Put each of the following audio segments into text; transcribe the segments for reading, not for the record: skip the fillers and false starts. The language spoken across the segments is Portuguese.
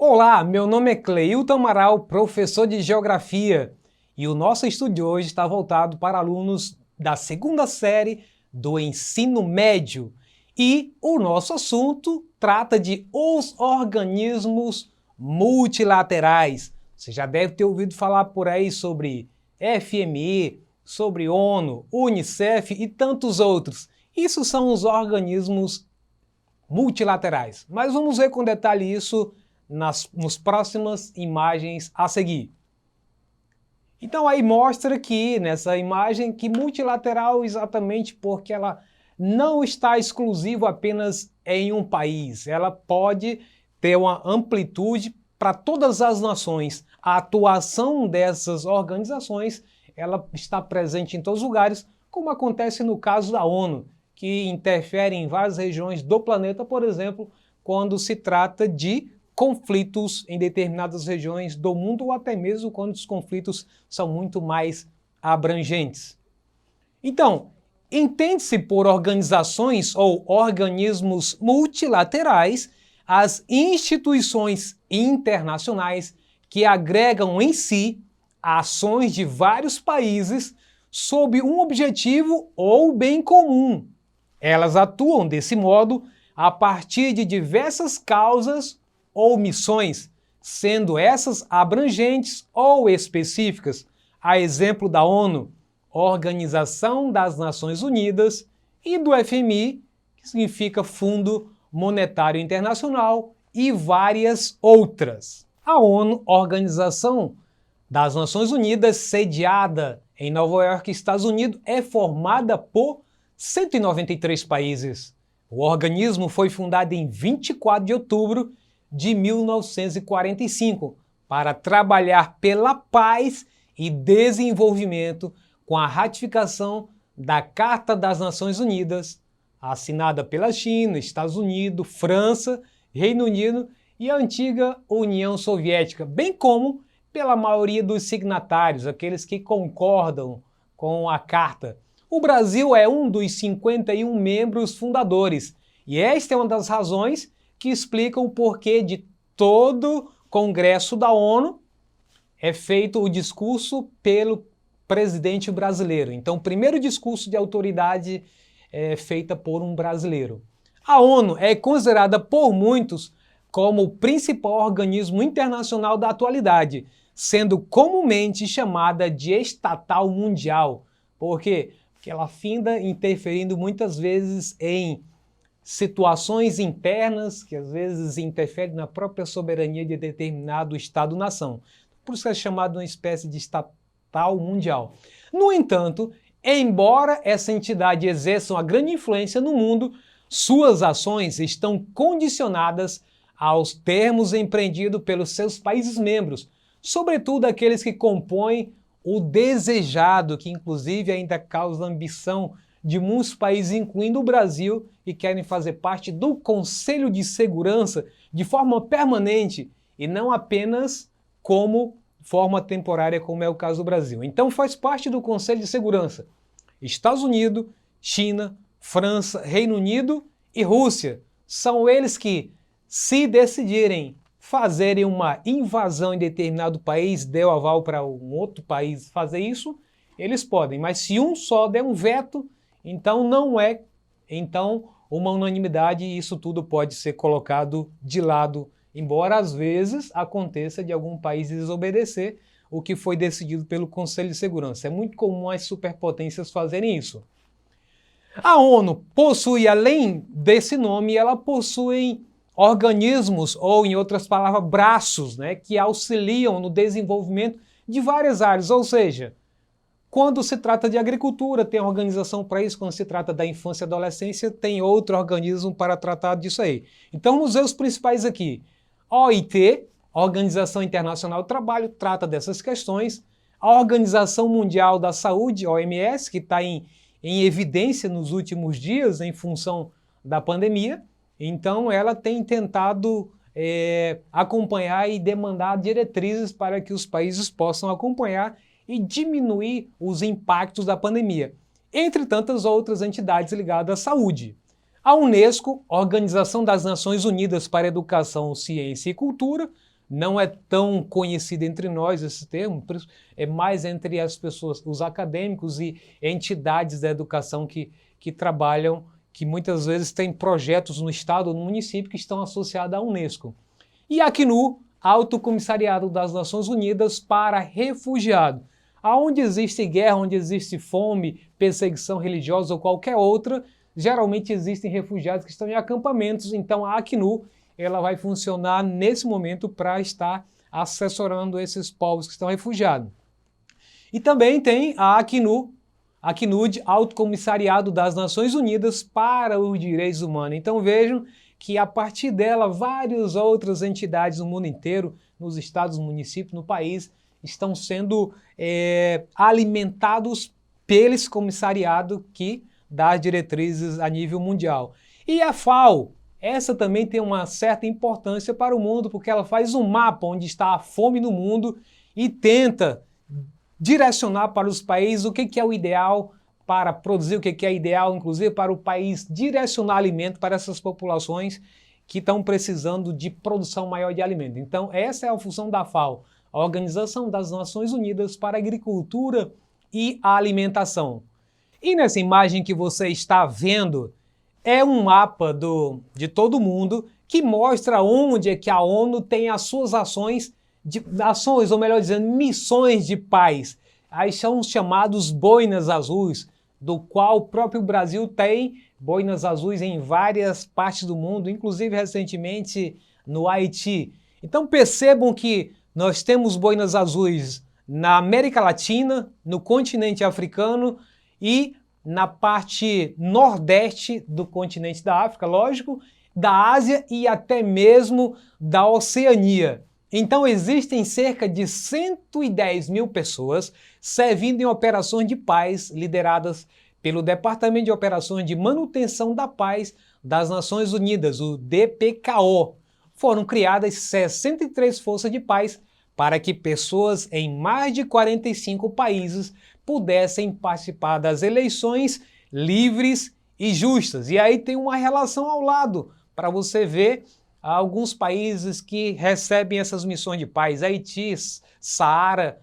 Olá, meu nome é Cleilton Amaral, professor de Geografia, e o nosso estudo de hoje está voltado para alunos da segunda série do ensino médio. E o nosso assunto trata de os organismos multilaterais. Você já deve ter ouvido falar por aí sobre FMI, sobre ONU, UNICEF e tantos outros. Isso são os organismos multilaterais. Mas vamos ver com detalhe isso nas próximas imagens a seguir. Então aí mostra aqui nessa imagem que multilateral exatamente porque ela não está exclusiva apenas em um país. Ela pode ter uma amplitude para todas as nações. A atuação dessas organizações ela está presente em todos os lugares, como acontece no caso da ONU, que interfere em várias regiões do planeta, por exemplo, quando se trata de conflitos em determinadas regiões do mundo ou até mesmo quando os conflitos são muito mais abrangentes. Então, entende-se por organizações ou organismos multilaterais as instituições internacionais que agregam em si ações de vários países sob um objetivo ou bem comum. Elas atuam desse modo a partir de diversas causas ou missões, sendo essas abrangentes ou específicas, a exemplo da ONU, Organização das Nações Unidas, e do FMI, que significa Fundo Monetário Internacional, e várias outras. A ONU, Organização das Nações Unidas, sediada em Nova York, Estados Unidos, é formada por 193 países. O organismo foi fundado em 24 de outubro de 1945 para trabalhar pela paz e desenvolvimento com a ratificação da Carta das Nações Unidas, assinada pela China, Estados Unidos, França, Reino Unido e a antiga União Soviética, bem como pela maioria dos signatários, aqueles que concordam com a Carta. O Brasil é um dos 51 membros fundadores, e esta é uma das razões que explicam o porquê de todo Congresso da ONU é feito o discurso pelo presidente brasileiro. Então, o primeiro discurso de autoridade é feita por um brasileiro. A ONU é considerada por muitos como o principal organismo internacional da atualidade, sendo comumente chamada de estatal mundial. Por quê? Porque ela finda interferindo muitas vezes em situações internas que às vezes interferem na própria soberania de determinado Estado-nação. Por isso é chamado uma espécie de estatal mundial. No entanto, embora essa entidade exerça uma grande influência no mundo, suas ações estão condicionadas aos termos empreendidos pelos seus países membros, sobretudo aqueles que compõem o desejado, que inclusive ainda causa ambição de muitos países, incluindo o Brasil, e querem fazer parte do Conselho de Segurança de forma permanente e não apenas como forma temporária, como é o caso do Brasil. Então faz parte do Conselho de Segurança Estados Unidos, China, França, Reino Unido e Rússia. São eles que, se decidirem fazerem uma invasão em determinado país, der o aval para um outro país fazer isso, eles podem. Mas se um só der um veto, então não é uma unanimidade e isso tudo pode ser colocado de lado, embora às vezes aconteça de algum país desobedecer o que foi decidido pelo Conselho de Segurança. É muito comum as superpotências fazerem isso. A ONU possui, além desse nome, ela possui organismos, ou em outras palavras, braços, que auxiliam no desenvolvimento de várias áreas, ou seja, quando se trata de agricultura, tem organização para isso. Quando se trata da infância e adolescência, tem outro organismo para tratar disso aí. Então, vamos ver os principais aqui. OIT, Organização Internacional do Trabalho, trata dessas questões. A Organização Mundial da Saúde, OMS, que está em evidência nos últimos dias em função da pandemia. Então, ela tem tentado acompanhar e demandar diretrizes para que os países possam acompanhar e diminuir os impactos da pandemia, entre tantas outras entidades ligadas à saúde. A Unesco, Organização das Nações Unidas para a Educação, Ciência e Cultura, não é tão conhecido entre nós esse termo, é mais entre as pessoas, os acadêmicos e entidades da educação que trabalham, que muitas vezes têm projetos no estado ou no município que estão associados à Unesco. E a Acnur, Alto Comissariado das Nações Unidas para Refugiados. Aonde existe guerra, onde existe fome, perseguição religiosa ou qualquer outra, geralmente existem refugiados que estão em acampamentos, então a Acnur ela vai funcionar nesse momento para estar assessorando esses povos que estão refugiados. E também tem a ACNUD, Alto Comissariado das Nações Unidas para os Direitos Humanos. Então vejam que a partir dela várias outras entidades no mundo inteiro, nos estados, municípios, no país, estão sendo alimentados pelo esse comissariado que dá as diretrizes a nível mundial. E a FAO, essa também tem uma certa importância para o mundo, porque ela faz um mapa onde está a fome no mundo e tenta direcionar para os países o que é o ideal para produzir, o que é ideal, inclusive, para o país direcionar alimento para essas populações que estão precisando de produção maior de alimento. Então, essa é a função da FAO, a Organização das Nações Unidas para a Agricultura e a Alimentação. E nessa imagem que você está vendo, é um mapa de todo mundo que mostra onde é que a ONU tem as suas ações, ou melhor dizendo, missões de paz. Aí são chamados boinas azuis, do qual o próprio Brasil tem boinas azuis em várias partes do mundo, inclusive recentemente no Haiti. Então percebam que nós temos boinas azuis na América Latina, no continente africano e na parte nordeste do continente da África, lógico, da Ásia e até mesmo da Oceania. Então existem cerca de 110 mil pessoas servindo em operações de paz lideradas pelo Departamento de Operações de Manutenção da Paz das Nações Unidas, o DPKO. Foram criadas 63 forças de paz para que pessoas em mais de 45 países pudessem participar das eleições livres e justas. E aí tem uma relação ao lado, para você ver alguns países que recebem essas missões de paz, Haiti, Saara,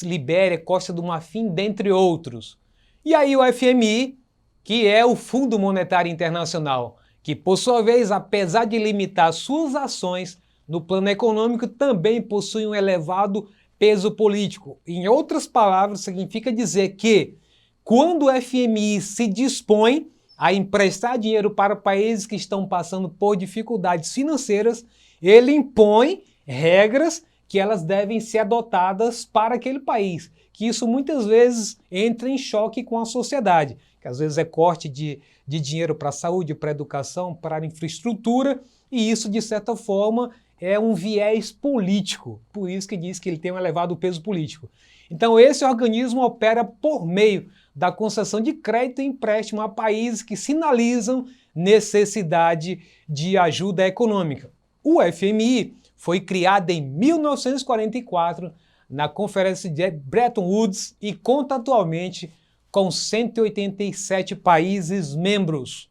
Libéria, Costa do Marfim, dentre outros. E aí o FMI, que é o Fundo Monetário Internacional, que por sua vez, apesar de limitar suas ações no plano econômico, também possui um elevado peso político. Em outras palavras, significa dizer que quando o FMI se dispõe a emprestar dinheiro para países que estão passando por dificuldades financeiras, ele impõe regras que elas devem ser adotadas para aquele país, que isso muitas vezes entra em choque com a sociedade, que às vezes é corte de dinheiro para a saúde, para a educação, para a infraestrutura, e isso de certa forma é um viés político, por isso que diz que ele tem um elevado peso político. Então esse organismo opera por meio da concessão de crédito e empréstimo a países que sinalizam necessidade de ajuda econômica. O FMI foi criado em 1944 na Conferência de Bretton Woods e conta atualmente com 187 países membros.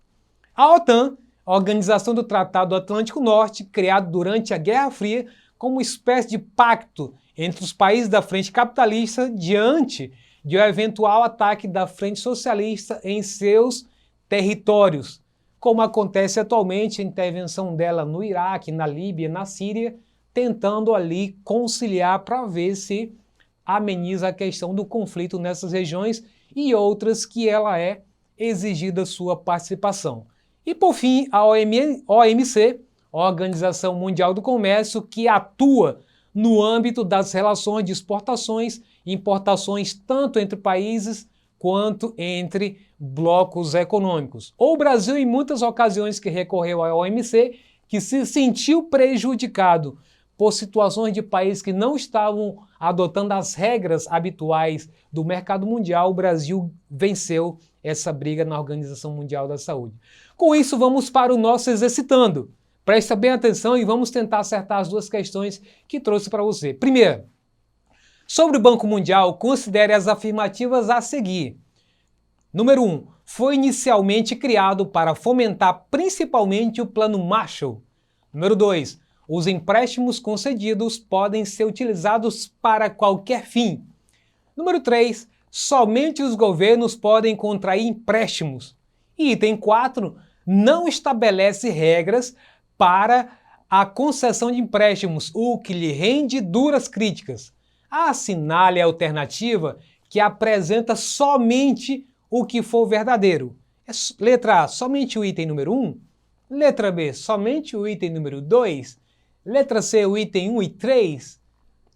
A OTAN, a Organização do Tratado Atlântico Norte, criado durante a Guerra Fria como uma espécie de pacto entre os países da frente capitalista diante de um eventual ataque da frente socialista em seus territórios, como acontece atualmente a intervenção dela no Iraque, na Líbia, na Síria, tentando ali conciliar para ver se ameniza a questão do conflito nessas regiões e outras que ela é exigida sua participação. E por fim, a OMC, Organização Mundial do Comércio, que atua no âmbito das relações de exportações e importações tanto entre países quanto entre blocos econômicos. O Brasil, em muitas ocasiões que recorreu à OMC, que se sentiu prejudicado por situações de países que não estavam adotando as regras habituais do mercado mundial, o Brasil venceu essa briga na Organização Mundial da Saúde. Com isso, vamos para o nosso Exercitando. Presta bem atenção e vamos tentar acertar as duas questões que trouxe para você. Primeiro, sobre o Banco Mundial, considere as afirmativas a seguir. Número 1. Foi inicialmente criado para fomentar principalmente o Plano Marshall. Número 2. Os empréstimos concedidos podem ser utilizados para qualquer fim. Número 3. Somente os governos podem contrair empréstimos. E item 4. Não estabelece regras para a concessão de empréstimos, o que lhe rende duras críticas. Assinale a alternativa que apresenta somente o que for verdadeiro. Letra A, somente o item número 1. Letra B, somente o item número 2. Letra C, o item 1 e 3.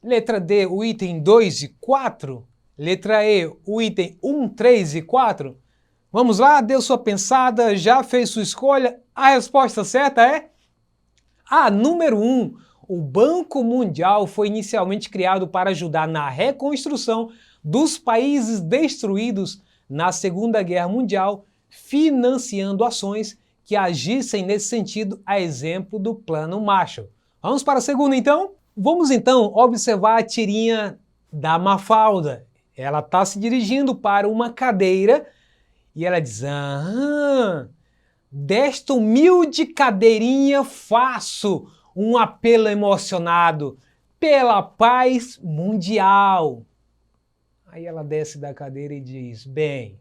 Letra D, o item 2 e 4. Letra E, o item 1, 3 e 4. Vamos lá, deu sua pensada, já fez sua escolha? A resposta certa é a número 1. O Banco Mundial foi inicialmente criado para ajudar na reconstrução dos países destruídos na Segunda Guerra Mundial, financiando ações que agissem nesse sentido, a exemplo do Plano Marshall. Vamos para a segunda, então? Vamos, então, observar a tirinha da Mafalda. Ela está se dirigindo para uma cadeira e ela diz: desta humilde cadeirinha faço um apelo emocionado pela paz mundial. Aí ela desce da cadeira e diz: bem,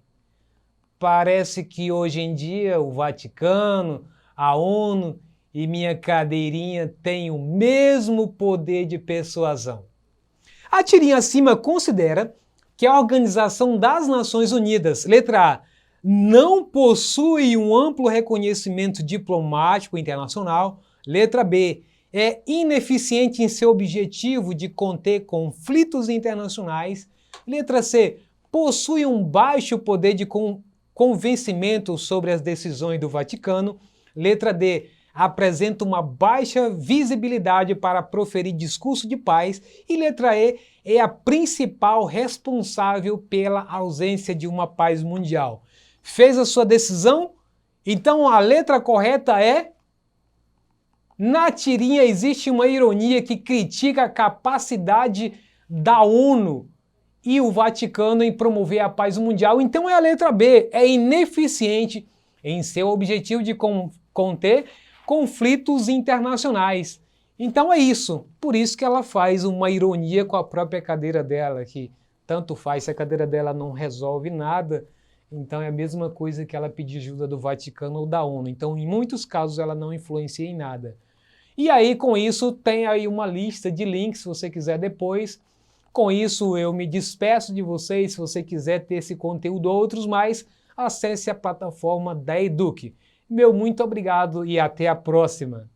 parece que hoje em dia o Vaticano, a ONU e minha cadeirinha têm o mesmo poder de persuasão. A tirinha acima considera que a Organização das Nações Unidas, letra A, não possui um amplo reconhecimento diplomático internacional. Letra B, é ineficiente em seu objetivo de conter conflitos internacionais. Letra C, possui um baixo poder de convencimento sobre as decisões do Vaticano. Letra D, apresenta uma baixa visibilidade para proferir discurso de paz. E letra E, é a principal responsável pela ausência de uma paz mundial. Fez a sua decisão? Então a letra correta é... Na tirinha existe uma ironia que critica a capacidade da ONU e o Vaticano em promover a paz mundial. Então é a letra B, é ineficiente em seu objetivo de conter conflitos internacionais. Então é isso, por isso que ela faz uma ironia com a própria cadeira dela, que tanto faz se a cadeira dela não resolve nada, então é a mesma coisa que ela pedir ajuda do Vaticano ou da ONU. Então, em muitos casos, ela não influencia em nada. E aí, com isso, tem aí uma lista de links, se você quiser depois. Com isso, eu me despeço de vocês. Se você quiser ter esse conteúdo ou outros mais, acesse a plataforma da Eduque. Meu muito obrigado e até a próxima!